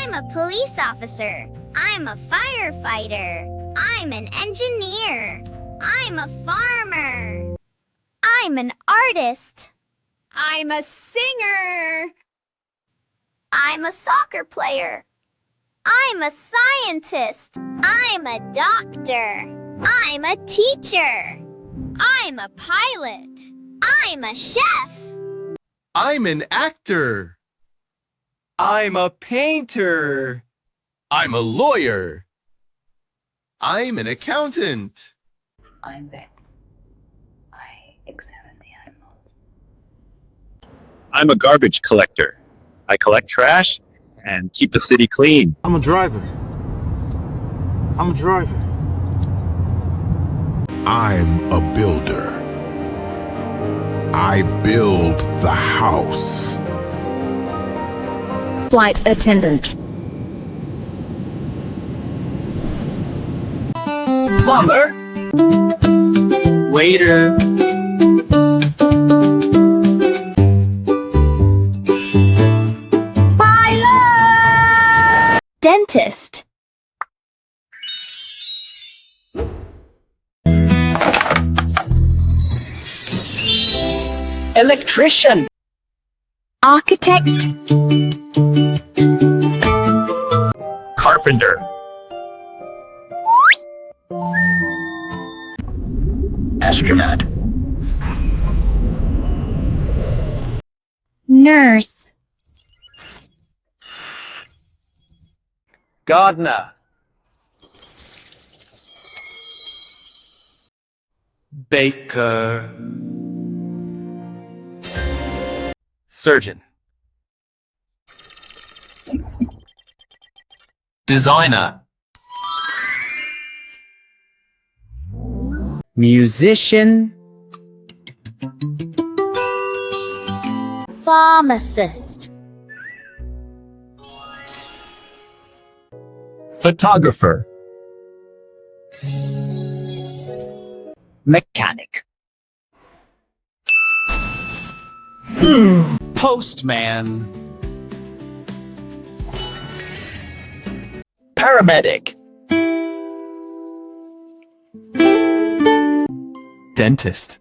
I'm a police officer. I'm a firefighter. I'm an engineer. I'm a farmer. I'm an artist. I'm a singer. I'm a soccer player. I'm a scientist. I'm a doctor. I'm a teacher. I'm a pilot. I'm a chef. I'm an actor. I'm a painter. I'm a lawyer. I'm an accountant. I'm vet. I examine the animals. I'm a garbage collector. I collect trash and keep the city clean. I'm a driver. I'm a driver. I'm a builder. I build the house. Flight attendant. Plumber. Waiter. Dentist. Electrician. Architect. Carpenter. Astronaut. Nurse. Gardener. Baker. Surgeon. Designer. Musician. Pharmacist. Photographer. Mechanic. Postman. Paramedic. Dentist.